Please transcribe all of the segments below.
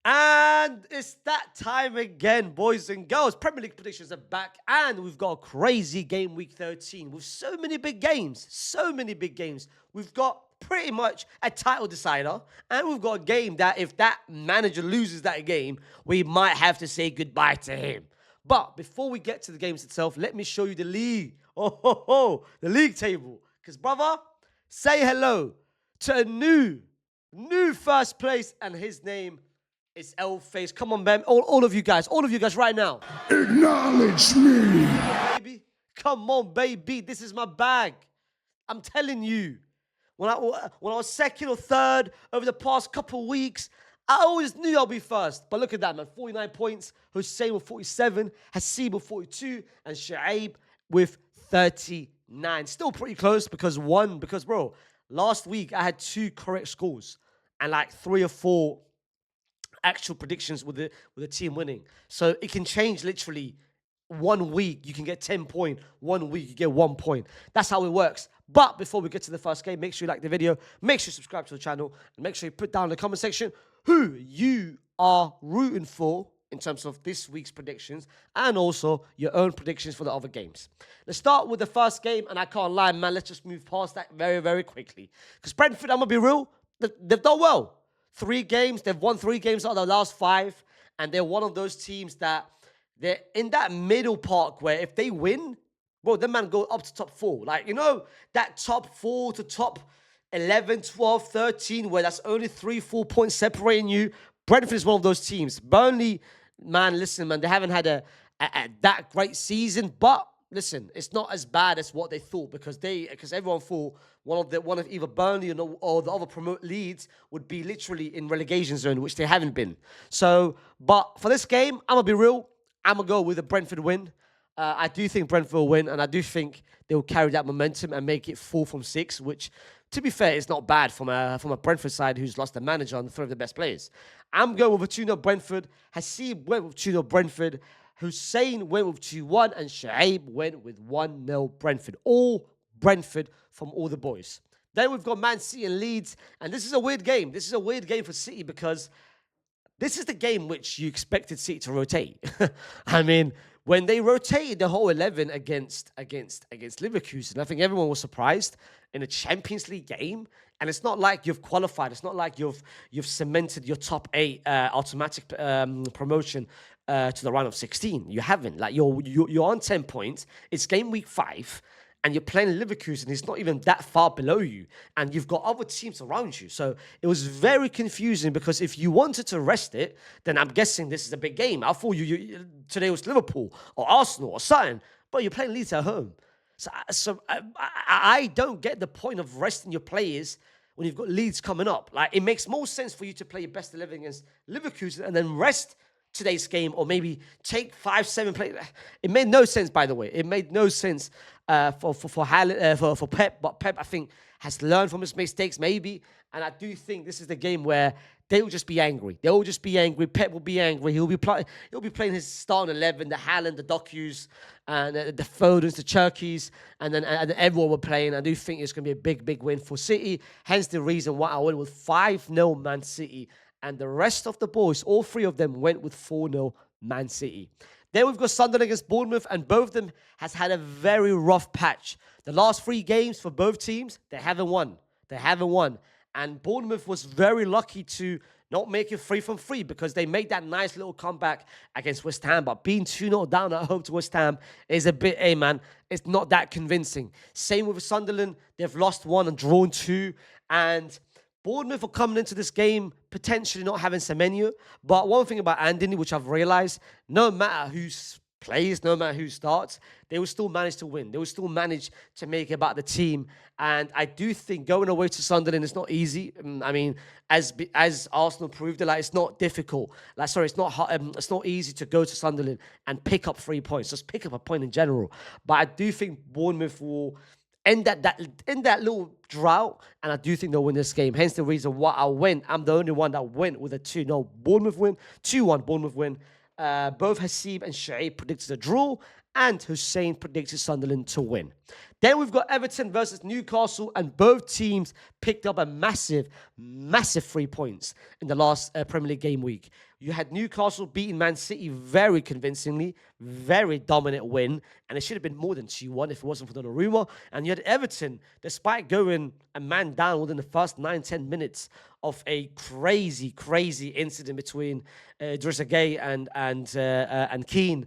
And it's that time again, boys and girls. Premier League predictions are back, and we've got a crazy game week 13 with so many big games. So many big games. We've got pretty much a title decider, and we've got a game that if that manager loses that game, we might have to say goodbye to him. But before we get to the games itself, let me show you the league. The league table. Because, brother, say hello to a new first place, and his name is Face. Come on, man. All of you guys right now. Acknowledge me. Baby. Come on, baby. This is my bag. I'm telling you. When I was second or third over the past couple of weeks, I always knew I'll be first. But look at that, man. 49 points. Hussein with 47. Hasib with 42. And Shaib with 39. Still pretty close because, bro, last week I had 2 correct scores and like 3 or 4 actual predictions with the team winning. So it can change literally 1 week. You can get 10 points. 1 week, you get 1 point. That's how it works. But before we get to the first game, make sure you like the video. Make sure you subscribe to the channel. And make sure you put down in the comment section who you are rooting for in terms of this week's predictions and also your own predictions for the other games. Let's start with the first game. And I can't lie, man. Let's just move past that very, very quickly. Because Brentford, I'm going to be real, they've done well. 3 games. They've won 3 games out of the last 5. And they're one of those teams that they're in that middle part where if they win, bro, them man go up to top 4. Like, you know, that top 4 to top 11, 12, 13, where that's only 3-4 points separating you. Brentford is one of those teams. Burnley, man, listen, man, they haven't had a that great season. But listen, it's not as bad as what they thought because everyone thought one of either Burnley or the other promote Leeds would be literally in relegation zone, which they haven't been. So, but for this game, I'm gonna be real. I'm gonna go with a Brentford win. I do think Brentford will win, and I do think they will carry that momentum and make it 4 from 6, which, to be fair, is not bad from a Brentford side who's lost their manager and 3 of the best players. I'm going with a 2-0 Brentford. Hasib went with 2-0 Brentford. Hussein went with 2-1, and Shaib went with 1-0 Brentford. All Brentford from all the boys. Then we've got Man City and Leeds, and this is a weird game. This is a weird game for City because this is the game which you expected City to rotate. I mean, when they rotated the whole 11 against Leverkusen, I think everyone was surprised in a Champions League game. And it's not like you've qualified. It's not like you've cemented your top 8 automatic promotion to the round of 16. You haven't. Like you're on 10 points. It's game week 5. And you're playing Leverkusen, it's not even that far below you. And you've got other teams around you. So it was very confusing because if you wanted to rest it, then I'm guessing this is a big game. I thought today was Liverpool or Arsenal or something. But you're playing Leeds at home. So I don't get the point of resting your players when you've got Leeds coming up. Like, it makes more sense for you to play your best 11 against Leverkusen and then rest today's game, or maybe take 5-7 players. It made no sense, by the way. It made no sense for Pep. But Pep, I think, has learned from his mistakes, maybe. And I do think this is the game where they will just be angry. They will just be angry. Pep will be angry. He'll be playing his starting 11, the Haaland, the Docus, and the Fodens, the Cherkis, and then everyone will play. And I do think it's going to be a big, big win for City. Hence the reason why I went with 5-0 Man City. And the rest of the boys, all 3 of them, went with 4-0 Man City. Then we've got Sunderland against Bournemouth, and both of them has had a very rough patch. The last 3 games for both teams, they haven't won. And Bournemouth was very lucky to not make it 3 from 3 because they made that nice little comeback against West Ham. But being 2-0 down at home to West Ham is a bit, hey man, it's not that convincing. Same with Sunderland. They've lost 1 and drawn 2. And Bournemouth are coming into this game potentially not having Semenyo. But one thing about Anthony, which I've realized, no matter who plays, no matter who starts, they will still manage to win. They will still manage to make it about the team. And I do think going away to Sunderland is not easy. I mean, as Arsenal proved it, like, it's not difficult. It's not hard, it's not easy to go to Sunderland and pick up 3 points. Just pick up a point in general. But I do think Bournemouth will end that little drought, and I do think they'll win this game. Hence the reason why I'm the only one that went with a 2-0 Bournemouth win, 2-1 Bournemouth win. Both Hasib and Shaib predicted a draw, and Hussein predicted Sunderland to win. Then we've got Everton versus Newcastle, and both teams picked up a massive 3 points in the last Premier League game week. You had Newcastle beating Man City very convincingly, very dominant win, and it should have been more than 2-1 if it wasn't for Donnarumma. And you had Everton, despite going a man down within the first 9-10 minutes of a crazy incident between Idrissa Gueye and Keane,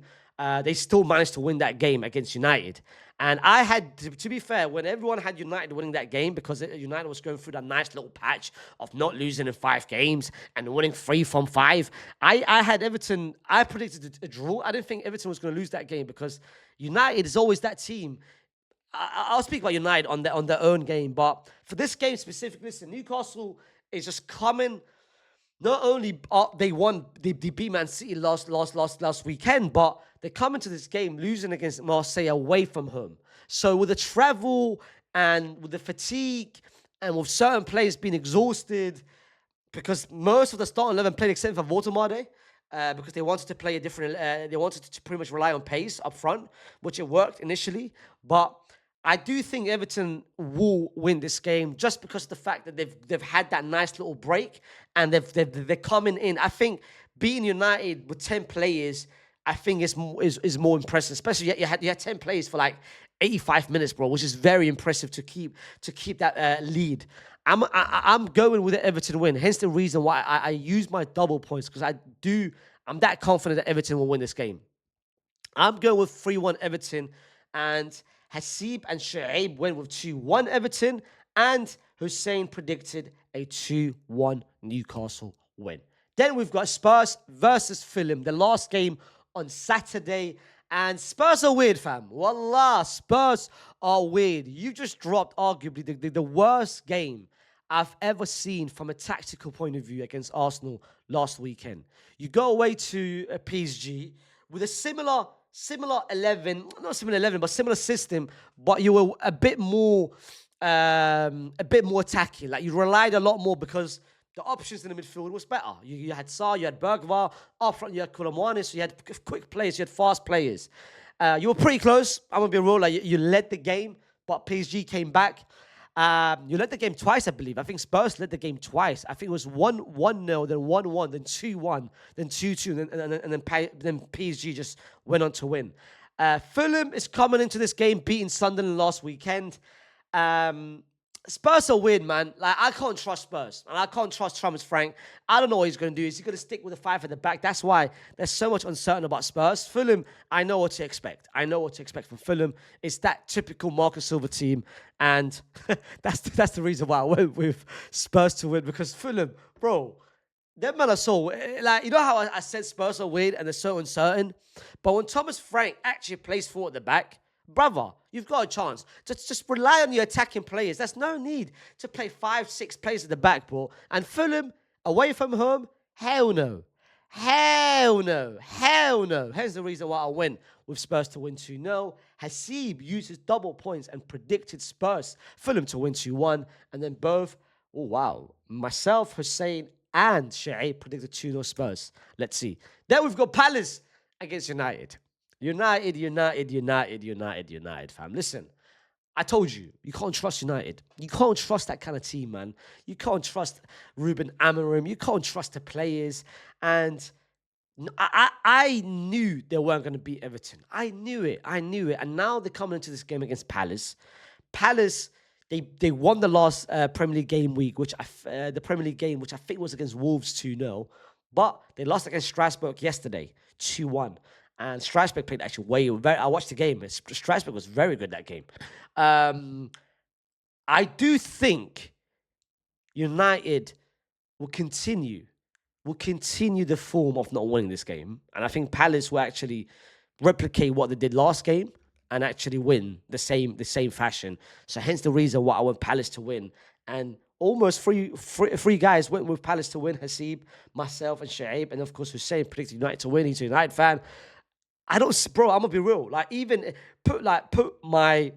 they still managed to win that game against United. And I had, to be fair, when everyone had United winning that game, because United was going through that nice little patch of not losing in 5 games and winning 3 from 5, I had Everton, I predicted a draw. I didn't think Everton was going to lose that game because United is always that team. I'll speak about United on their own game, but for this game specifically, listen, Newcastle is just coming. Not only they beat Man City last weekend, but they come into this game losing against Marseille away from home. So with the travel and with the fatigue and with certain players being exhausted, because most of the starting 11 played except for Votamade, because they wanted to play a different, they wanted to pretty much rely on pace up front, which it worked initially, but I do think Everton will win this game just because of the fact that they've had that nice little break and they're coming in. I think beating United with 10 players, I think is more impressive. Especially you had 10 players for like 85 minutes, bro, which is very impressive to keep that lead. I'm going with the Everton win. Hence the reason why I use my double points, because I'm that confident that Everton will win this game. I'm going with 3-1 Everton, and Hasib and Shoaib went with 2-1 Everton, and Hussein predicted a 2-1 Newcastle win. Then we've got Spurs versus Fulham, the last game on Saturday, and Spurs are weird, fam. Wallah, Spurs are weird. You just dropped arguably the worst game I've ever seen from a tactical point of view against Arsenal last weekend. You go away to a PSG with a similar 11, not similar 11, but similar system, but you were a bit more attacking. Like, you relied a lot more because the options in the midfield was better. You had Sarr, you had Bergvall, up front you had Koulibaly, so you had quick players, you had fast players. You were pretty close. I'm going to be real, like, you led the game, but PSG came back. You led the game twice, I believe. I think Spurs led the game twice. I think it was 1-0, then 1-1, then 2-1, then 2-2, and then PSG just went on to win. Fulham is coming into this game beating Sunderland last weekend. Spurs are weird, man. Like, I can't trust Spurs, and I can't trust Thomas Frank. I don't know what he's going to do. Is he going to stick with the 5 at the back? That's why there's so much uncertain about Spurs. Fulham, I know what to expect. I know what to expect from Fulham. It's that typical Marcus Silva team, and that's the reason why I went with Spurs to win, because Fulham, bro, them men are so, like, you know how I said Spurs are weird and they're so uncertain? But when Thomas Frank actually plays 4 at the back, brother, you've got a chance. Just rely on your attacking players. There's no need to play 5-6 players at the back, bro. And Fulham, away from home, hell no. Hell no. Hell no. Here's the reason why I went with Spurs to win 2-0. Hasib uses double points and predicted Fulham to win 2-1. And then both, oh wow, myself, Hussein, and Shoaib predicted 2-0 Spurs. Let's see. Then we've got Palace against United. United, fam. Listen, I told you, you can't trust United. You can't trust that kind of team, man. You can't trust Ruben Amorim. You can't trust the players. And I knew they weren't going to beat Everton. I knew it. And now they're coming into this game against Palace. Palace, they won the last Premier League game week, which I think was against Wolves 2-0. But they lost against Strasbourg yesterday, 2-1. And Strasbourg played actually I watched the game. Strasbourg was very good that game. I do think United will continue the form of not winning this game. And I think Palace will actually replicate what they did last game and actually win the same fashion. So hence the reason why I want Palace to win. And almost three guys went with Palace to win. Hasib, myself, and Shoaib. And of course, Hussein predicted United to win. He's a United fan. I'm gonna be real. Like, even put my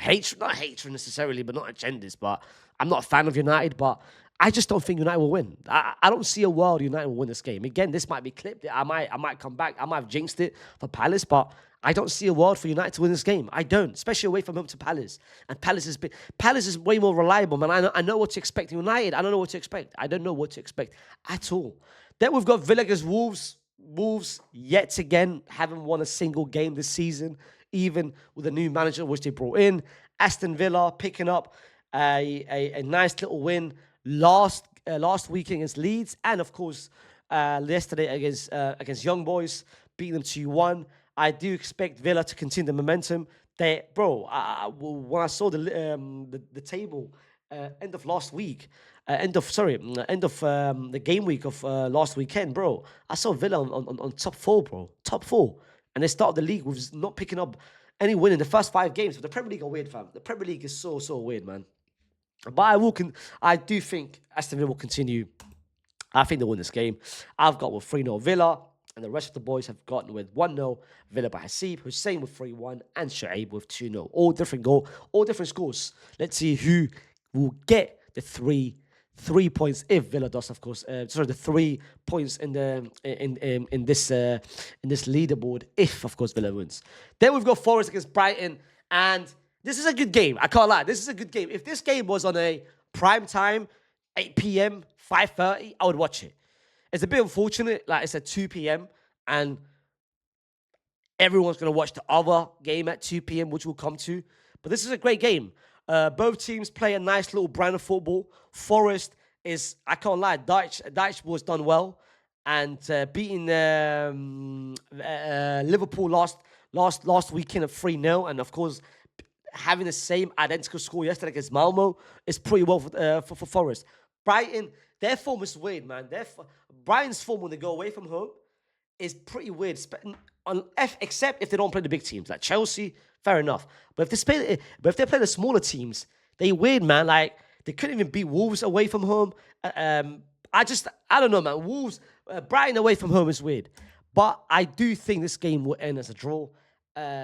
hatred, not hatred necessarily, but not agendas, but I'm not a fan of United, but I just don't think United will win. I don't see a world United will win this game. Again, this might be clipped. I might come back. I might have jinxed it for Palace, but I don't see a world for United to win this game. I don't, especially away from home to Palace. And Palace is way more reliable, man. I know what to expect. United, I don't know what to expect. I don't know what to expect at all. Then we've got Villa against Wolves. Wolves, yet again, haven't won a single game this season, even with a new manager, which they brought in. Aston Villa picking up a nice little win last week against Leeds, and of course yesterday against Young Boys, beating them 2-1. I do expect Villa to continue the momentum. When I saw the table end of last week, end of the game week of last weekend, bro, I saw Villa on top 4, bro, top 4, and they started the league with not picking up any win in the first 5 games. But the Premier League are weird, fam. The Premier League is so weird, man. But I do think Aston Villa will continue. I think they'll win this game. I've got with 3-0 Villa, and the rest of the boys have gotten with 1-0 Villa by Hasib, Hussein with 3-1, and Shoaib with 2-0. All different scores. Let's see who will get the three points if Villa does, of course. The 3 points in this leaderboard if, of course, Villa wins. Then we've got Forest against Brighton, and this is a good game. I can't lie. This is a good game. If this game was on a prime time, 8 p.m., 5:30, I would watch it. It's a bit unfortunate. Like, it's at 2 p.m. and everyone's going to watch the other game at 2 p.m., which we'll come to. But this is a great game. Both teams play a nice little brand of football. Forest is, I can't lie, Dyche was done well. And beating Liverpool last weekend at 3-0. And, of course, having the same identical score yesterday against Malmo is pretty well for Forest. Brighton, their form is weird, man. Brighton's form when they go away from home is pretty weird, except if they don't play the big teams like Chelsea. Fair enough, but if they play the smaller teams, they weird, man. Like, they couldn't even beat Wolves away from home. I don't know, man. Brighton away from home is weird, but I do think this game will end as a draw.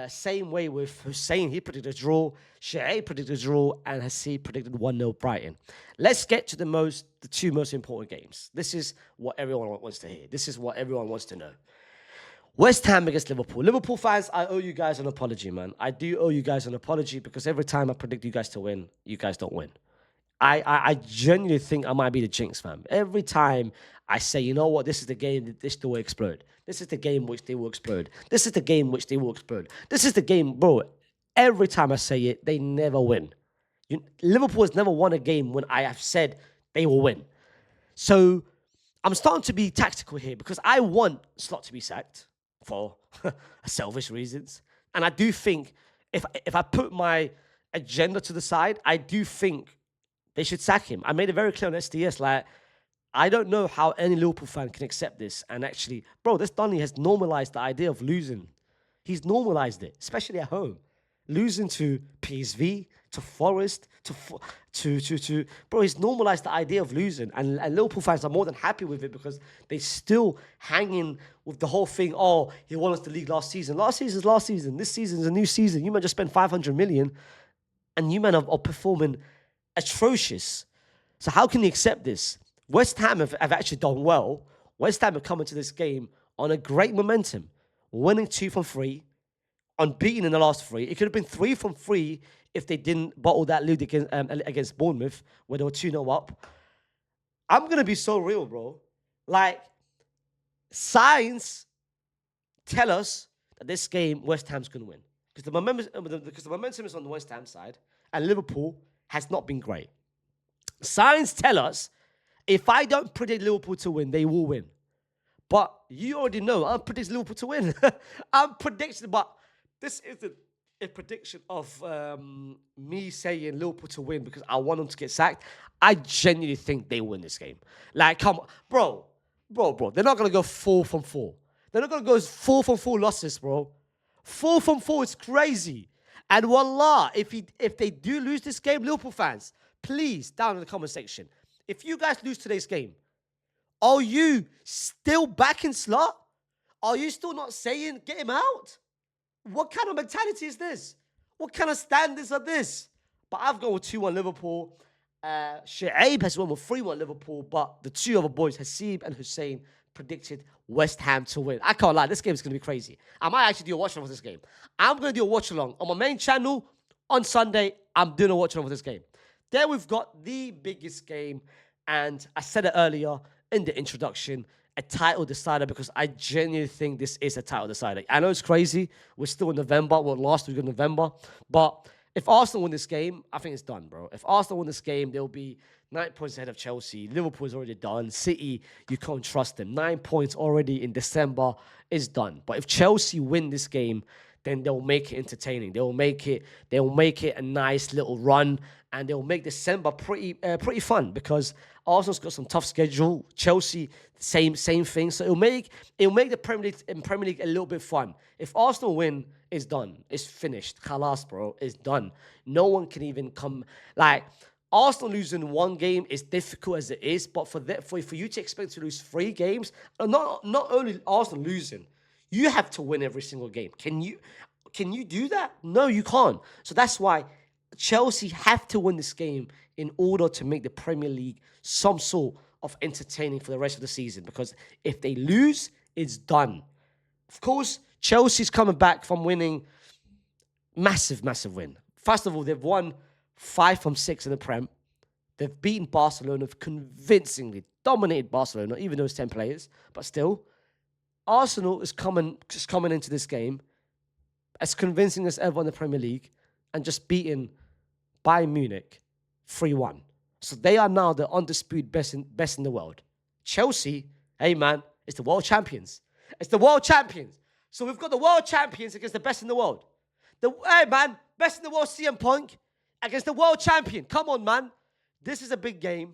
Same way with Hussein, he predicted a draw. Shoaib predicted a draw, and Hasib predicted 1-0 Brighton. Let's get to the 2 most important games. This is what everyone wants to hear. This is what everyone wants to know. West Ham against Liverpool. Liverpool fans, I owe you guys an apology, man. I do owe you guys an apology because every time I predict you guys to win, you guys don't win. I genuinely think I might be the jinx, fam. Every time I say, you know what, this is the game that this will explode. This is the game which they will explode. This is the game which they will explode. This is the game, bro. Every time I say it, they never win. Liverpool has never won a game when I have said they will win. So I'm starting to be tactical here because I want Slot to be sacked for selfish reasons. And I do think if I put my agenda to the side, I do think they should sack him. I made it very clear on SDS, like, I don't know how any Liverpool fan can accept this. And actually, bro, this Donny has normalized the idea of losing. He's normalized it, especially at home. Losing to PSV, to Forest, to bro, he's normalized the idea of losing. And Liverpool fans are more than happy with it because they still hanging with the whole thing. Oh, he won us the league last season. Last season is last season. This season is a new season. You man just spent 500 million and you man are performing atrocious. So how can you accept this? West Ham have actually done well. West Ham have come into this game on a great momentum, winning 2 from 3, unbeaten in the last 3. It could have been 3 from 3 if they didn't bottle that lead against Bournemouth, where they were 2-0 up. I'm going to be so real, bro. Like, signs tell us that this game, West Ham's going to win. Because the momentum is on the West Ham side, and Liverpool has not been great. Signs tell us if I don't predict Liverpool to win, they will win. But you already know, I'm predicting Liverpool to win. I'm predicting, but this isn't a prediction of me saying Liverpool to win because I want them to get sacked. I genuinely think they win this game. Like, come on. Bro. They're not going to go 4 from 4. They're not going to go 4 from 4 losses, bro. 4 from 4 is crazy. And wallah, if they do lose this game, Liverpool fans, please, down in the comment section, if you guys lose today's game, are you still backing Slot? Are you still not saying, get him out? What kind of mentality is this? What kind of standards are this? But I've gone with 2-1 Liverpool. Shu'aib has won with 3-1 Liverpool, but the two other boys, Hasib and Hussein, predicted West Ham to win. I can't lie, this game is going to be crazy. I might actually do a watch-along for this game. I'm going to do a watch-along on my main channel on Sunday. I'm doing a watch-along for this game. Then we've got the biggest game, and I said it earlier in the introduction, a title decider, because I genuinely think this is a title decider. I know it's crazy. We're still in November. Well, last week of November. But if Arsenal win this game, I think it's done, bro. If Arsenal win this game, they'll be 9 points ahead of Chelsea. Liverpool's already done. City, you can't trust them. 9 points already in December is done. But if Chelsea win this game, then they'll make it entertaining. They'll make it a nice little run, and they'll make December pretty fun, because Arsenal's got some tough schedule. Chelsea, same thing. So it'll make the Premier League a little bit fun. If Arsenal win, it's done. It's finished. Khalas, bro. It's done. No one can even come. Like, Arsenal losing one game is difficult as it is, but for you to expect to lose 3 games, not only Arsenal losing, you have to win every single game. Can you do that? No, you can't. So that's why Chelsea have to win this game in order to make the Premier League some sort of entertaining for the rest of the season. Because if they lose, it's done. Of course, Chelsea's coming back from winning massive win. First of all, they've won 5 from 6 in the Prem. They've beaten Barcelona convincingly, dominated Barcelona, even though it's 10 players, but still. Arsenal is coming into this game as convincing as ever in the Premier League, and just beating Bayern Munich 3-1. So they are now the undisputed best in the world. Chelsea, hey man, it's the world champions. It's the world champions. So we've got the world champions against the best in the world. Hey man, best in the world CM Punk against the world champion. Come on, man. This is a big game.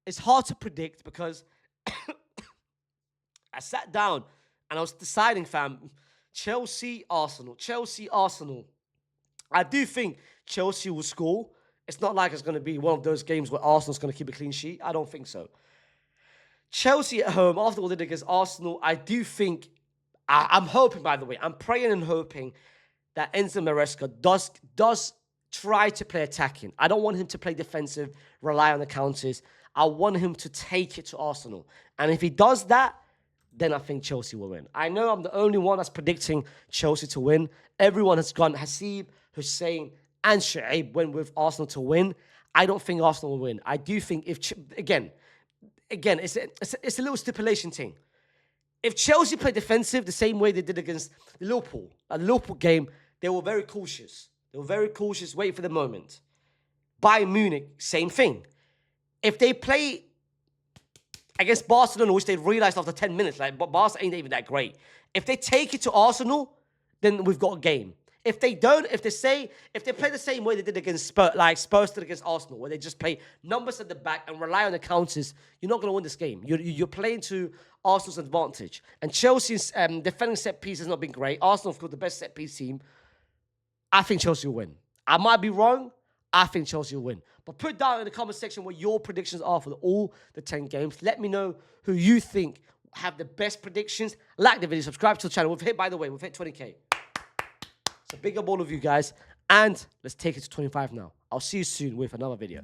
It's hard to predict because I sat down and I was deciding, fam, Chelsea, Arsenal. I do think Chelsea will score. It's not like it's going to be one of those games where Arsenal's going to keep a clean sheet. I don't think so. Chelsea at home, after all they did against Arsenal, I do think, I'm hoping, by the way, I'm praying and hoping that Enzo Maresca does try to play attacking. I don't want him to play defensive, rely on the counters. I want him to take it to Arsenal. And if he does that, then I think Chelsea will win. I know I'm the only one that's predicting Chelsea to win. Everyone has gone, Hasib, Hussein, and Shu'aib went with Arsenal to win. I don't think Arsenal will win. I do think again, it's a little stipulation thing. If Chelsea play defensive the same way they did against Liverpool, at the Liverpool game, they were very cautious. Waiting for the moment. Bayern Munich, same thing. If they play against Barcelona, which they realized after 10 minutes, like, Barca ain't even that great. If they take it to Arsenal, then we've got a game. If they don't, if they play the same way they did against Spurs, like Spurs did against Arsenal, where they just play numbers at the back and rely on the counters, you're not going to win this game. You're playing to Arsenal's advantage. And Chelsea's defending set piece has not been great. Arsenal, of course, the best set piece team. I think Chelsea will win. I might be wrong. I think Chelsea will win. But put down in the comment section what your predictions are for all the 10 games. Let me know who you think have the best predictions. Like the video, subscribe to the channel. We've hit 20K. So big up all of you guys. And let's take it to 25 now. I'll see you soon with another video.